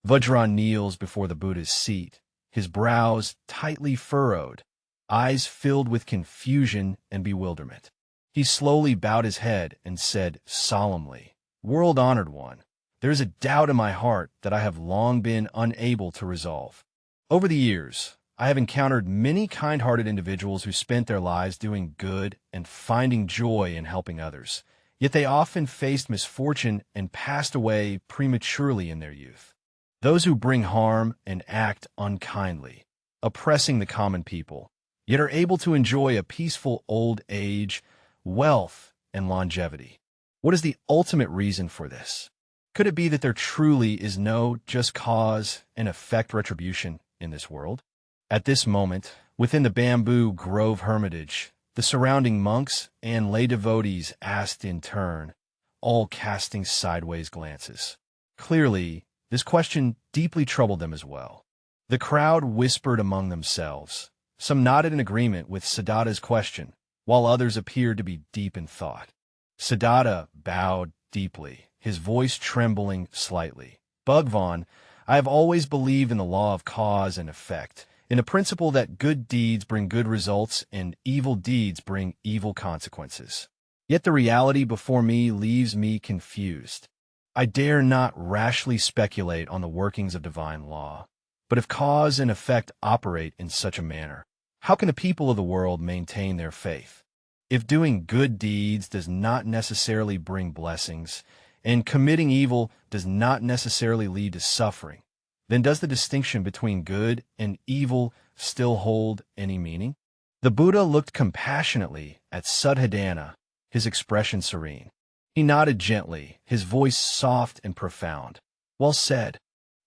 Vajra kneels before the Buddha's seat, his brows tightly furrowed, eyes filled with confusion and bewilderment. He slowly bowed his head and said solemnly, "World-honored one, there is a doubt in my heart that I have long been unable to resolve. Over the years, I have encountered many kind-hearted individuals who spent their lives doing good and finding joy in helping others, yet they often faced misfortune and passed away prematurely in their youth. Those who bring harm and act unkindly, oppressing the common people, yet are able to enjoy a peaceful old age, wealth, and longevity. What is the ultimate reason for this? Could it be that there truly is no just cause and effect retribution in this world?" At this moment, within the Bamboo Grove Hermitage, the surrounding monks and lay devotees asked in turn, all casting sideways glances. Clearly, this question deeply troubled them as well. The crowd whispered among themselves. Some nodded in agreement with Siddhartha's question, while others appeared to be deep in thought. Siddhartha bowed deeply, his voice trembling slightly. "Bhagwan, I have always believed in the law of cause and effect, in the principle that good deeds bring good results and evil deeds bring evil consequences. Yet the reality before me leaves me confused. I dare not rashly speculate on the workings of divine law. But if cause and effect operate in such a manner, how can the people of the world maintain their faith? If doing good deeds does not necessarily bring blessings, and committing evil does not necessarily lead to suffering, then does the distinction between good and evil still hold any meaning?" The Buddha looked compassionately at Suddhodana, his expression serene. He nodded gently, his voice soft and profound. "Well said.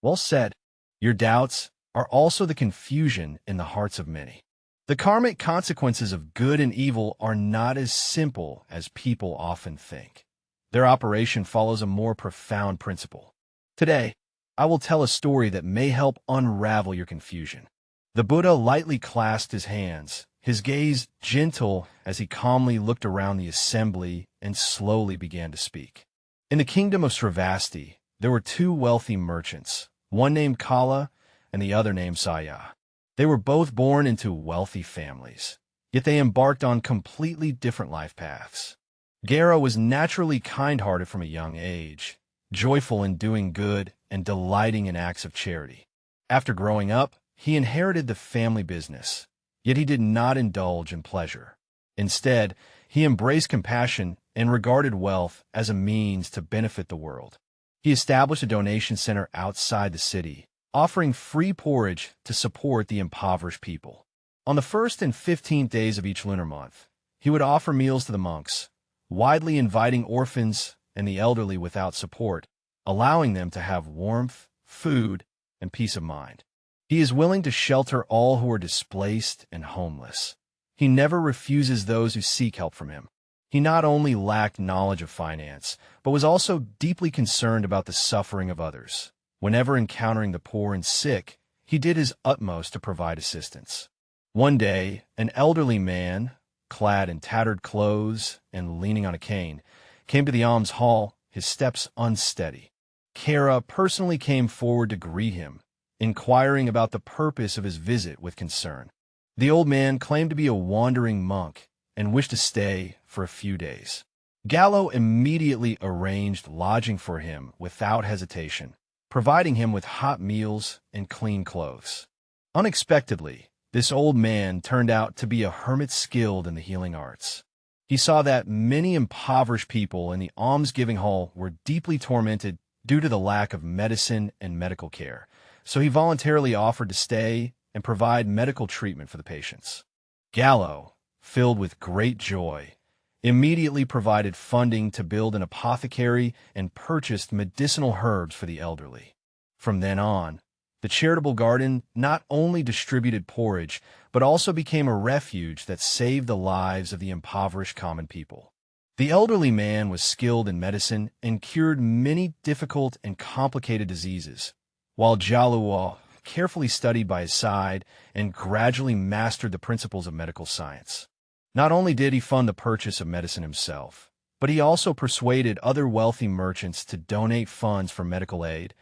Well said. Your doubts are also the confusion in the hearts of many. The karmic consequences of good and evil are not as simple as people often think. Their operation follows a more profound principle. Today, I will tell a story that may help unravel your confusion." The Buddha lightly clasped his hands, his gaze gentle as he calmly looked around the assembly and slowly began to speak. In the kingdom of Sravasti, there were two wealthy merchants, one named Kala and the other named Saya. They were both born into wealthy families, yet they embarked on completely different life paths. Gara was naturally kind-hearted from a young age, joyful in doing good and delighting in acts of charity. After growing up, he inherited the family business, yet he did not indulge in pleasure. Instead, he embraced compassion and regarded wealth as a means to benefit the world. He established a donation center outside the city, offering free porridge to support the impoverished people. On the 1st and 15th days of each lunar month, he would offer meals to the monks, widely inviting orphans and the elderly without support, allowing them to have warmth, food, and peace of mind. He is willing to shelter all who are displaced and homeless. He never refuses those who seek help from him. He not only lacked knowledge of finance, but was also deeply concerned about the suffering of others. Whenever encountering the poor and sick, he did his utmost to provide assistance. One day, an elderly man, clad in tattered clothes and leaning on a cane, came to the alms hall, his steps unsteady. Kara personally came forward to greet him, inquiring about the purpose of his visit with concern. The old man claimed to be a wandering monk and wished to stay for a few days. Gallo immediately arranged lodging for him without hesitation, providing him with hot meals and clean clothes. Unexpectedly, this old man turned out to be a hermit skilled in the healing arts. He saw that many impoverished people in the almsgiving hall were deeply tormented due to the lack of medicine and medical care, so he voluntarily offered to stay and provide medical treatment for the patients. Gallo, filled with great joy, immediately provided funding to build an apothecary and purchased medicinal herbs for the elderly. From then on, the charitable garden not only distributed porridge, but also became a refuge that saved the lives of the impoverished common people. The elderly man was skilled in medicine and cured many difficult and complicated diseases, while Jaluo carefully studied by his side and gradually mastered the principles of medical science. Not only did he fund the purchase of medicine himself, but he also persuaded other wealthy merchants to donate funds for medical aid,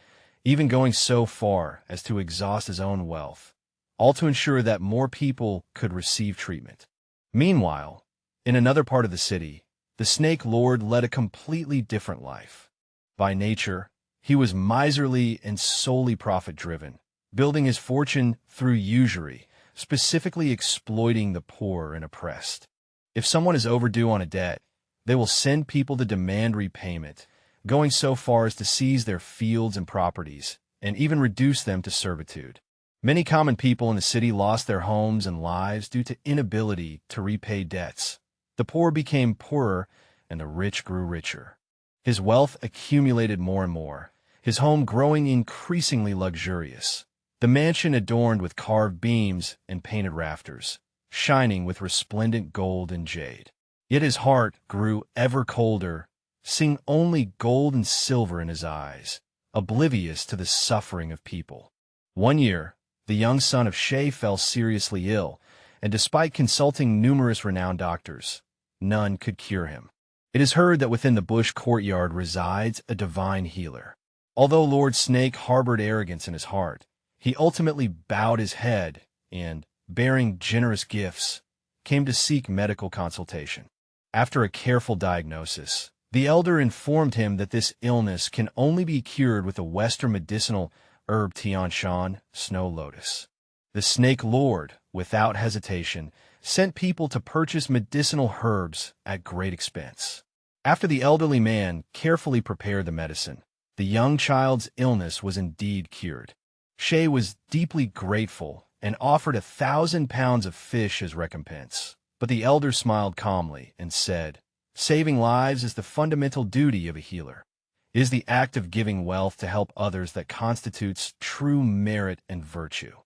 even going so far as to exhaust his own wealth, all to ensure that more people could receive treatment. Meanwhile, in another part of the city, the snake lord led a completely different life. By nature, he was miserly and solely profit-driven, building his fortune through usury, specifically exploiting the poor and oppressed. If someone is overdue on a debt, they will send people to demand repayment, going so far as to seize their fields and properties, and even reduce them to servitude. Many common people in the city lost their homes and lives due to inability to repay debts. The poor became poorer, and the rich grew richer. His wealth accumulated more and more, his home growing increasingly luxurious. The mansion adorned with carved beams and painted rafters, shining with resplendent gold and jade. Yet his heart grew ever colder, seeing only gold and silver in his eyes, oblivious to the suffering of people. One year, the young son of Shay fell seriously ill, and despite consulting numerous renowned doctors, none could cure him. It is heard that within the bush courtyard resides a divine healer. Although Lord Snake harbored arrogance in his heart, he ultimately bowed his head and, bearing generous gifts, came to seek medical consultation. After a careful diagnosis, the elder informed him that this illness can only be cured with a Western medicinal herb Tian Shan, snow lotus. The snake lord, without hesitation, sent people to purchase medicinal herbs at great expense. After the elderly man carefully prepared the medicine, the young child's illness was indeed cured. Shay was deeply grateful and offered 1,000 pounds of fish as recompense. But the elder smiled calmly and said, "Saving lives is the fundamental duty of a healer. It is the act of giving wealth to help others that constitutes true merit and virtue."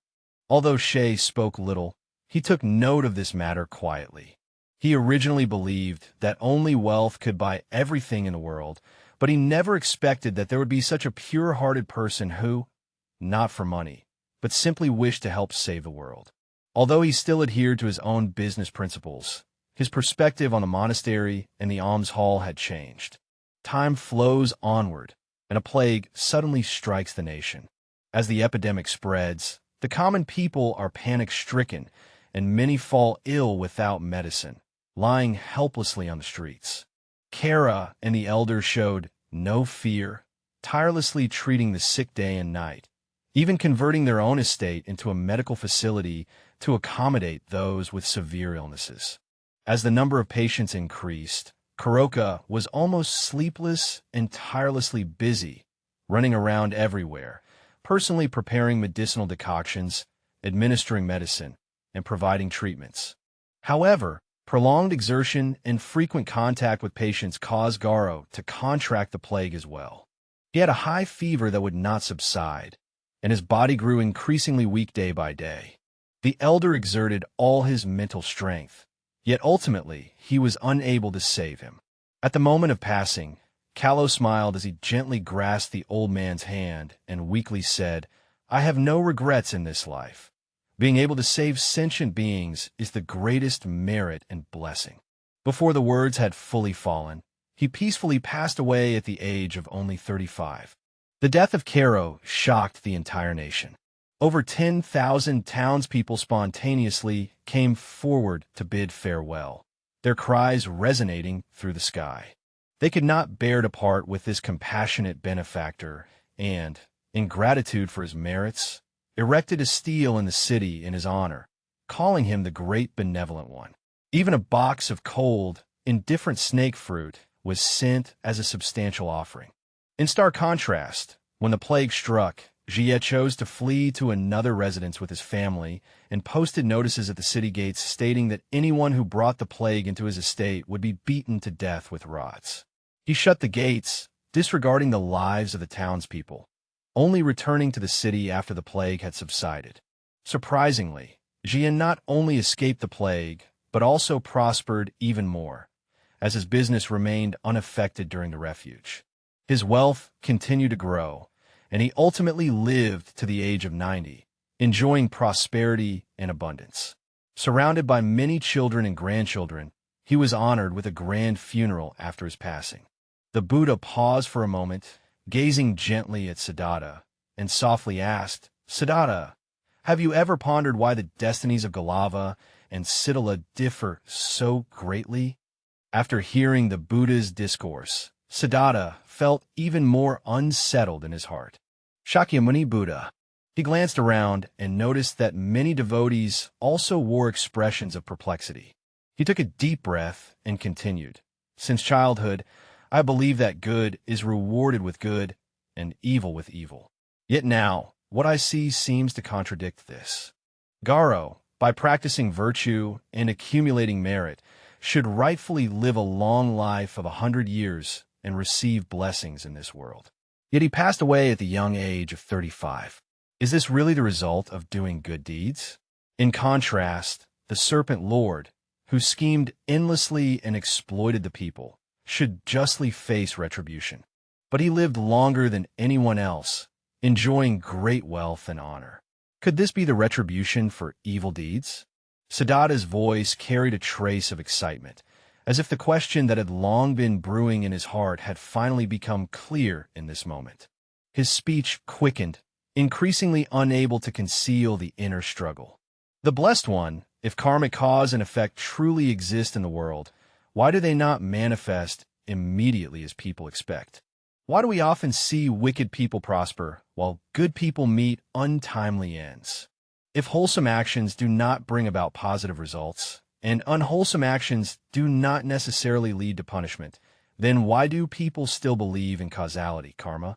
Although Shay spoke little, he took note of this matter quietly. He originally believed that only wealth could buy everything in the world, but he never expected that there would be such a pure-hearted person who, not for money, but simply wished to help save the world. Although he still adhered to his own business principles, his perspective on the monastery and the alms hall had changed. Time flows onward, and a plague suddenly strikes the nation. As the epidemic spreads, the common people are panic-stricken, and many fall ill without medicine, lying helplessly on the streets. Kara and the elders showed no fear, tirelessly treating the sick day and night, even converting their own estate into a medical facility to accommodate those with severe illnesses. As the number of patients increased, Kuroka was almost sleepless and tirelessly busy, running around everywhere, personally preparing medicinal decoctions, administering medicine, and providing treatments. However, prolonged exertion and frequent contact with patients caused Garo to contract the plague as well. He had a high fever that would not subside, and his body grew increasingly weak day by day. The elder exerted all his mental strength, yet ultimately he was unable to save him. At the moment of passing, Callow smiled as he gently grasped the old man's hand and weakly said, "I have no regrets in this life. Being able to save sentient beings is the greatest merit and blessing." Before the words had fully fallen, he peacefully passed away at the age of only 35. The death of Caro shocked the entire nation. Over 10,000 townspeople spontaneously came forward to bid farewell, their cries resonating through the sky. They could not bear to part with this compassionate benefactor and, in gratitude for his merits, erected a stele in the city in his honor, calling him the Great Benevolent One. Even a box of cold, indifferent snake fruit was sent as a substantial offering. In stark contrast, when the plague struck, Jie chose to flee to another residence with his family and posted notices at the city gates stating that anyone who brought the plague into his estate would be beaten to death with rods. He shut the gates, disregarding the lives of the townspeople, only returning to the city after the plague had subsided. Surprisingly, Jie not only escaped the plague, but also prospered even more, as his business remained unaffected during the refuge. His wealth continued to grow, and he ultimately lived to the age of 90, enjoying prosperity and abundance. Surrounded by many children and grandchildren, he was honored with a grand funeral after his passing. The Buddha paused for a moment, gazing gently at Siddhartha, and softly asked, Siddhartha, have you ever pondered why the destinies of Galava and Sitala differ so greatly? After hearing the Buddha's discourse, Siddhartha felt even more unsettled in his heart. Shakyamuni Buddha. He glanced around and noticed that many devotees also wore expressions of perplexity. He took a deep breath and continued. Since childhood, I believe that good is rewarded with good and evil with evil. Yet now, what I see seems to contradict this. Garo, by practicing virtue and accumulating merit, should rightfully live a long life of 100 years and receive blessings in this world. Yet he passed away at the young age of 35. Is this really the result of doing good deeds? In contrast, the serpent lord, who schemed endlessly and exploited the people, should justly face retribution. But he lived longer than anyone else, enjoying great wealth and honor. Could this be the retribution for evil deeds? Siddhartha's voice carried a trace of excitement, as if the question that had long been brewing in his heart had finally become clear in this moment. His speech quickened, increasingly unable to conceal the inner struggle. The Blessed One, if karmic cause and effect truly exist in the world, why do they not manifest immediately as people expect? Why do we often see wicked people prosper while good people meet untimely ends? If wholesome actions do not bring about positive results, and unwholesome actions do not necessarily lead to punishment, then why do people still believe in causality, karma?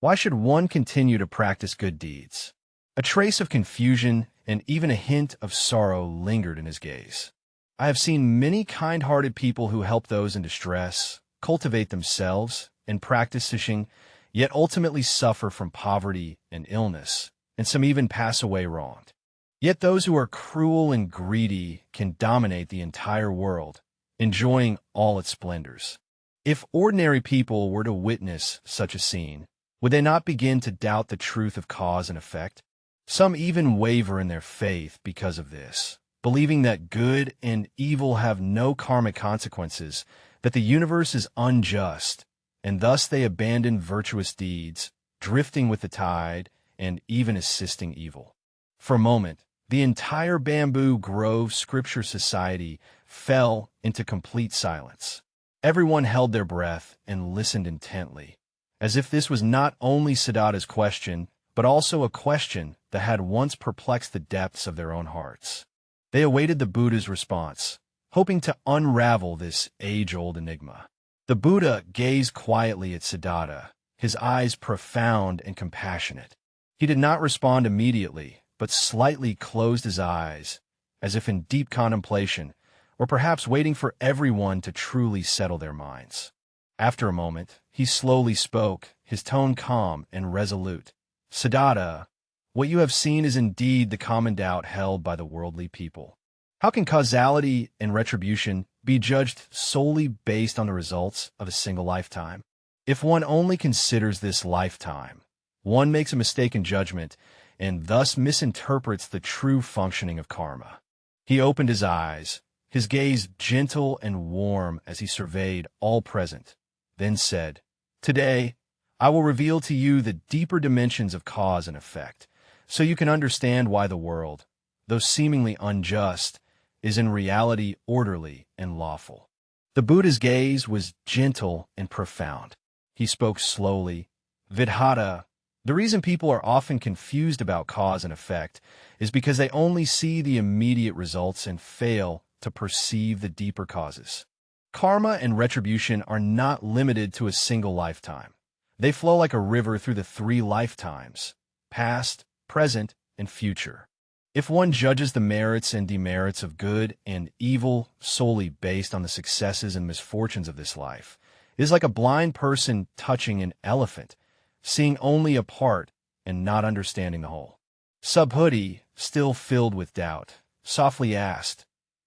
Why should one continue to practice good deeds? A trace of confusion and even a hint of sorrow lingered in his gaze. I have seen many kind-hearted people who help those in distress, cultivate themselves, and practice sishing, yet ultimately suffer from poverty and illness, and some even pass away wronged. Yet those who are cruel and greedy can dominate the entire world, enjoying all its splendors. If ordinary people were to witness such a scene, would they not begin to doubt the truth of cause and effect? Some even waver in their faith because of this, believing that good and evil have no karmic consequences, that the universe is unjust, and thus they abandon virtuous deeds, drifting with the tide, and even assisting evil. For a moment, the entire Bamboo Grove Scripture Society fell into complete silence. Everyone held their breath and listened intently, as if this was not only Siddhartha's question, but also a question that had once perplexed the depths of their own hearts. They awaited the Buddha's response, hoping to unravel this age-old enigma. The Buddha gazed quietly at Siddhartha, his eyes profound and compassionate. He did not respond immediately, but slightly closed his eyes, as if in deep contemplation, or perhaps waiting for everyone to truly settle their minds. After a moment, he slowly spoke, his tone calm and resolute. Siddhartha, what you have seen is indeed the common doubt held by the worldly people. How can causality and retribution be judged solely based on the results of a single lifetime? If one only considers this lifetime, one makes a mistaken judgment and thus misinterprets the true functioning of karma. He opened his eyes, his gaze gentle and warm as he surveyed all present, then said, Today, I will reveal to you the deeper dimensions of cause and effect, so you can understand why the world, though seemingly unjust, is in reality orderly and lawful. The Buddha's gaze was gentle and profound. He spoke slowly. Vidhata, the reason people are often confused about cause and effect is because they only see the immediate results and fail to perceive the deeper causes. Karma and retribution are not limited to a single lifetime. They flow like a river through the 3 lifetimes, past, present, and future. If one judges the merits and demerits of good and evil solely based on the successes and misfortunes of this life, it is like a blind person touching an elephant, seeing only a part and not understanding the whole. Subhuti, still filled with doubt, softly asked,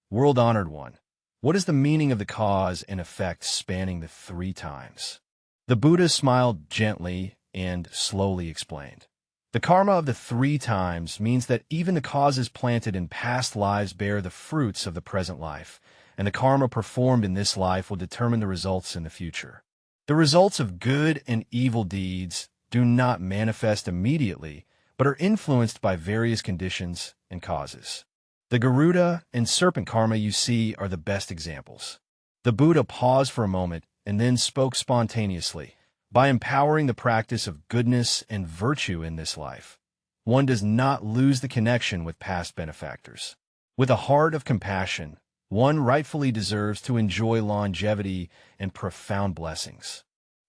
World-honored one, what is the meaning of the cause and effect spanning the 3 times? The Buddha smiled gently and slowly explained. The karma of the 3 times means that even the causes planted in past lives bear the fruits of the present life, and the karma performed in this life will determine the results in the future. The results of good and evil deeds do not manifest immediately, but are influenced by various conditions and causes. The Garuda and serpent karma you see are the best examples. The Buddha paused for a moment and then spoke spontaneously. By empowering the practice of goodness and virtue in this life, one does not lose the connection with past benefactors. With a heart of compassion, one rightfully deserves to enjoy longevity and profound blessings.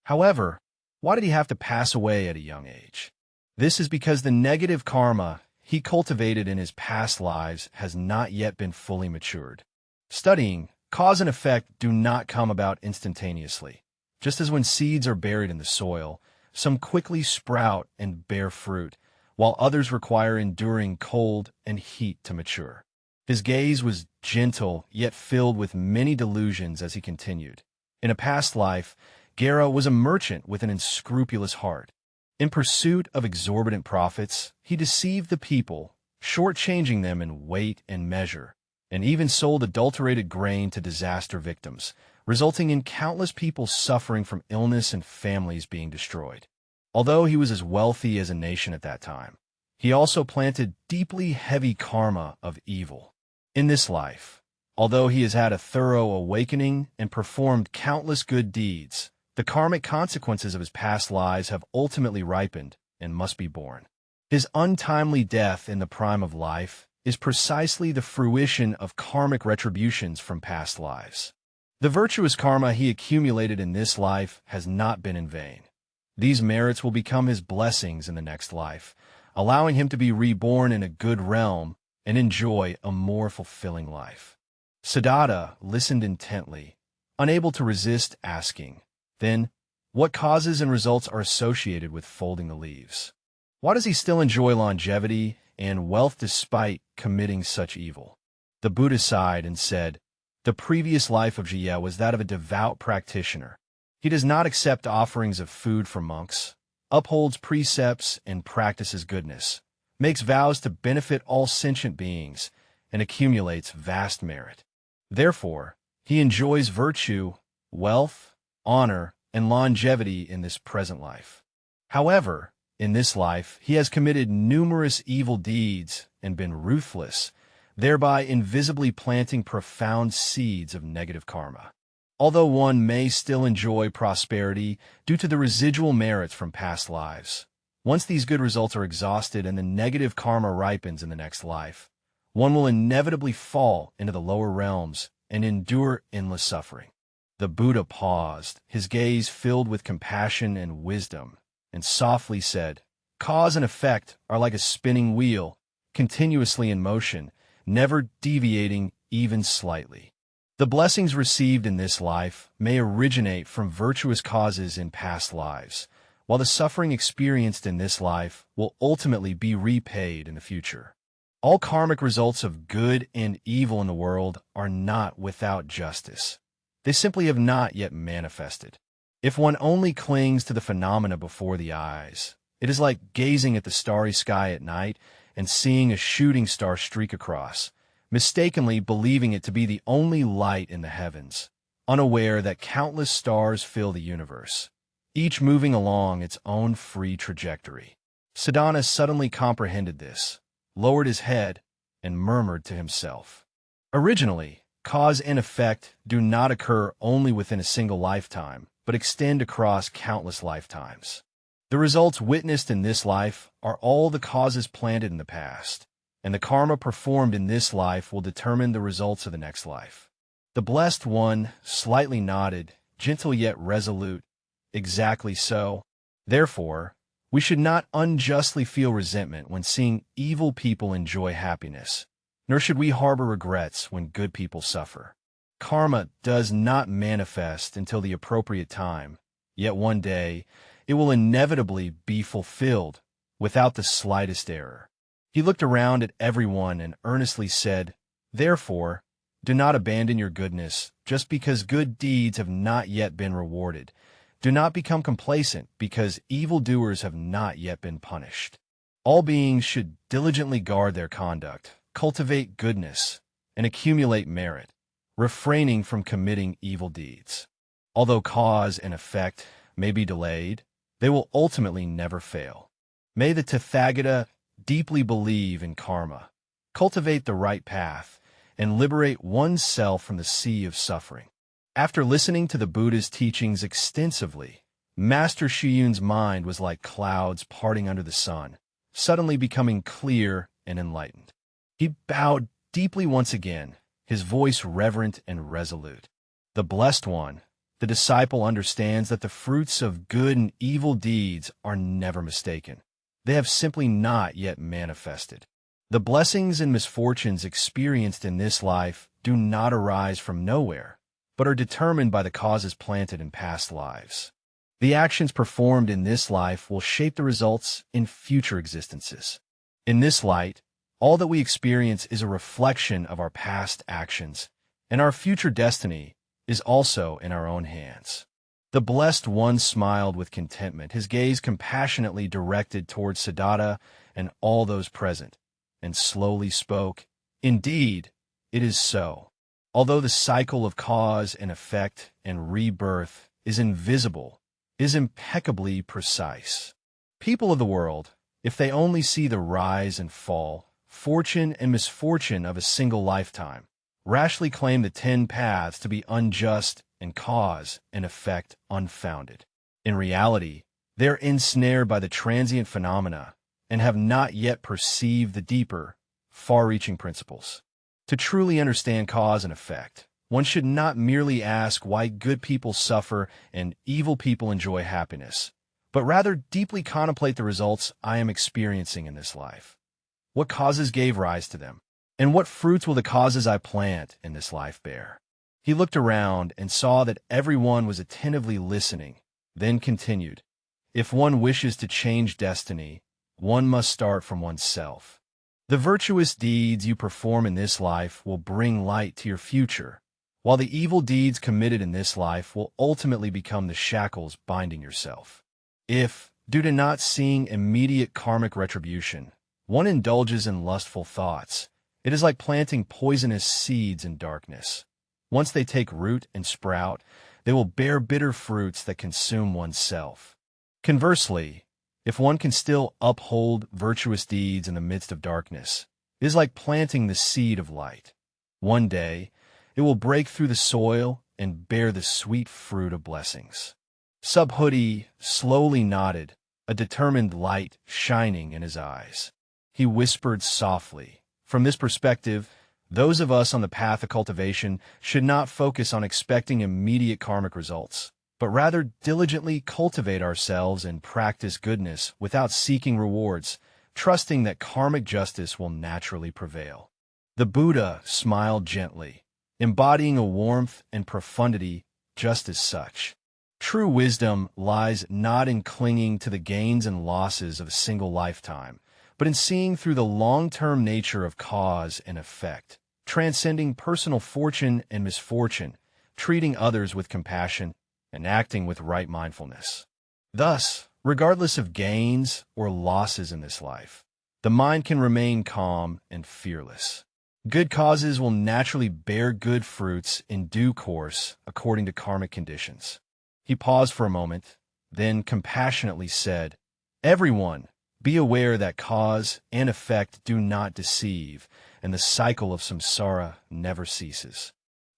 However, why did he have to pass away at a young age? This is because the negative karma he cultivated in his past lives has not yet been fully matured. Studying cause and effect do not come about instantaneously. Just as when seeds are buried in the soil, some quickly sprout and bear fruit, while others require enduring cold and heat to mature. His gaze was gentle, yet filled with many delusions as he continued. In a past life, Gera was a merchant with an unscrupulous heart. In pursuit of exorbitant profits, he deceived the people, shortchanging them in weight and measure, and even sold adulterated grain to disaster victims, resulting in countless people suffering from illness and families being destroyed. Although he was as wealthy as a nation at that time, he also planted deeply heavy karma of evil. In this life, although he has had a thorough awakening and performed countless good deeds, the karmic consequences of his past lives have ultimately ripened and must be borne. His untimely death in the prime of life is precisely the fruition of karmic retributions from past lives. The virtuous karma he accumulated in this life has not been in vain. These merits will become his blessings in the next life, allowing him to be reborn in a good realm and enjoy a more fulfilling life. Siddhartha listened intently, unable to resist asking, then, what causes and results are associated with folding the leaves? Why does he still enjoy longevity and wealth despite committing such evil? The Buddha sighed and said, the previous life of Jie was that of a devout practitioner. He does not accept offerings of food from monks, upholds precepts and practices goodness, makes vows to benefit all sentient beings, and accumulates vast merit. Therefore, he enjoys virtue, wealth, honor, and longevity in this present life. However, in this life, he has committed numerous evil deeds and been ruthless, thereby invisibly planting profound seeds of negative karma. Although one may still enjoy prosperity due to the residual merits from past lives, once these good results are exhausted and the negative karma ripens in the next life, one will inevitably fall into the lower realms and endure endless suffering. The Buddha paused, his gaze filled with compassion and wisdom, and softly said, cause and effect are like a spinning wheel, continuously in motion, never deviating even slightly. The blessings received in this life may originate from virtuous causes in past lives, while the suffering experienced in this life will ultimately be repaid in the future. All karmic results of good and evil in the world are not without justice. They simply have not yet manifested. If one only clings to the phenomena before the eyes, it is like gazing at the starry sky at night and seeing a shooting star streak across, mistakenly believing it to be the only light in the heavens, unaware that countless stars fill the universe, each moving along its own free trajectory. Siddhartha suddenly comprehended this, lowered his head, and murmured to himself. Originally, cause and effect do not occur only within a single lifetime, but extend across countless lifetimes. The results witnessed in this life are all the causes planted in the past, and the karma performed in this life will determine the results of the next life. The blessed one slightly nodded, gentle yet resolute. Exactly so. Therefore, we should not unjustly feel resentment when seeing evil people enjoy happiness, nor should we harbor regrets when good people suffer. Karma does not manifest until the appropriate time, yet one day it will inevitably be fulfilled without the slightest error. He looked around at everyone and earnestly said, therefore, do not abandon your goodness just because good deeds have not yet been rewarded. Do not become complacent because evildoers have not yet been punished. All beings should diligently guard their conduct, cultivate goodness, and accumulate merit, refraining from committing evil deeds. Although cause and effect may be delayed, they will ultimately never fail. May the Tathagata deeply believe in karma, cultivate the right path, and liberate oneself from the sea of suffering. After listening to the Buddha's teachings extensively, Master Shiyun's mind was like clouds parting under the sun, suddenly becoming clear and enlightened. He bowed deeply once again, his voice reverent and resolute. The Blessed One, the disciple, understands that the fruits of good and evil deeds are never mistaken. They have simply not yet manifested. The blessings and misfortunes experienced in this life do not arise from nowhere, but are determined by the causes planted in past lives. The actions performed in this life will shape the results in future existences. In this light, all that we experience is a reflection of our past actions, and our future destiny is also in our own hands. The Blessed One smiled with contentment, his gaze compassionately directed towards Siddhartha and all those present, and slowly spoke, "Indeed, it is so. Although the cycle of cause and effect and rebirth is invisible, is impeccably precise. People of the world, if they only see the rise and fall, fortune and misfortune of a single lifetime, rashly claim the 10 paths to be unjust and cause and effect unfounded. In reality, they are ensnared by the transient phenomena and have not yet perceived the deeper, far-reaching principles. To truly understand cause and effect, one should not merely ask why good people suffer and evil people enjoy happiness, but rather deeply contemplate the results I am experiencing in this life. What causes gave rise to them, and what fruits will the causes I plant in this life bear?" He looked around and saw that everyone was attentively listening, then continued, "If one wishes to change destiny, one must start from oneself. The virtuous deeds you perform in this life will bring light to your future, while the evil deeds committed in this life will ultimately become the shackles binding yourself. If, due to not seeing immediate karmic retribution, one indulges in lustful thoughts, it is like planting poisonous seeds in darkness. Once they take root and sprout, they will bear bitter fruits that consume oneself. Conversely, if one can still uphold virtuous deeds in the midst of darkness, it is like planting the seed of light. One day, it will break through the soil and bear the sweet fruit of blessings." Subhuti slowly nodded, a determined light shining in his eyes. He whispered softly, "From this perspective, those of us on the path of cultivation should not focus on expecting immediate karmic results, but rather diligently cultivate ourselves and practice goodness without seeking rewards, trusting that karmic justice will naturally prevail." The Buddha smiled gently, embodying a warmth and profundity just as such. True wisdom lies not in clinging to the gains and losses of a single lifetime, but in seeing through the long-term nature of cause and effect, transcending personal fortune and misfortune, treating others with compassion, and acting with right mindfulness. Thus, regardless of gains or losses in this life, the mind can remain calm and fearless. Good causes will naturally bear good fruits in due course according to karmic conditions. He paused for a moment, then compassionately said, "Everyone, be aware that cause and effect do not deceive, and the cycle of samsara never ceases.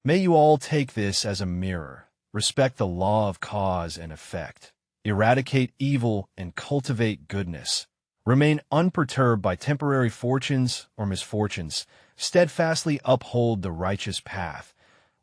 May you all take this as a mirror, respect the law of cause and effect, eradicate evil and cultivate goodness, remain unperturbed by temporary fortunes or misfortunes, steadfastly uphold the righteous path,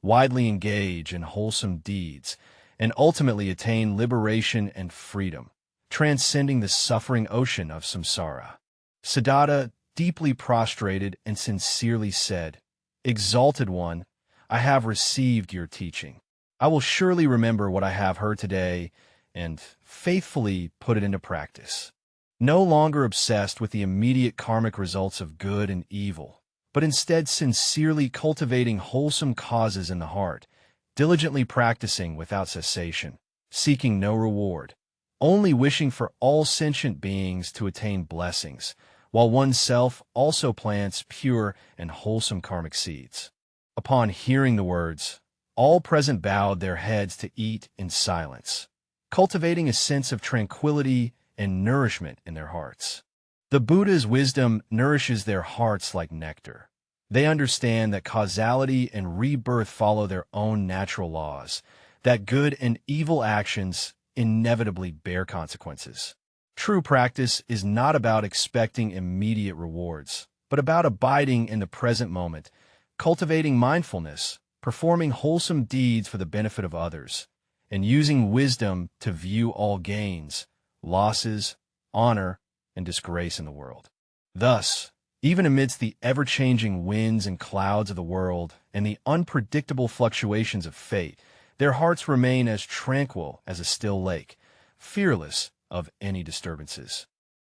widely engage in wholesome deeds, and ultimately attain liberation and freedom, transcending the suffering ocean of samsara." Siddhartha, deeply prostrated and sincerely said, "Exalted One, I have received your teaching. I will surely remember what I have heard today and faithfully put it into practice. No longer obsessed with the immediate karmic results of good and evil, but instead sincerely cultivating wholesome causes in the heart, diligently practicing without cessation, seeking no reward, only wishing for all sentient beings to attain blessings, while oneself also plants pure and wholesome karmic seeds." Upon hearing the words, all present bowed their heads to eat in silence, cultivating a sense of tranquility and nourishment in their hearts. The Buddha's wisdom nourishes their hearts like nectar. They understand that causality and rebirth follow their own natural laws, that good and evil actions inevitably bear consequences. True practice is not about expecting immediate rewards, but about abiding in the present moment, cultivating mindfulness, performing wholesome deeds for the benefit of others, and using wisdom to view all gains, losses, honor, and disgrace in the world. Thus, even amidst the ever-changing winds and clouds of the world and the unpredictable fluctuations of fate, their hearts remain as tranquil as a still lake, fearless of any disturbances.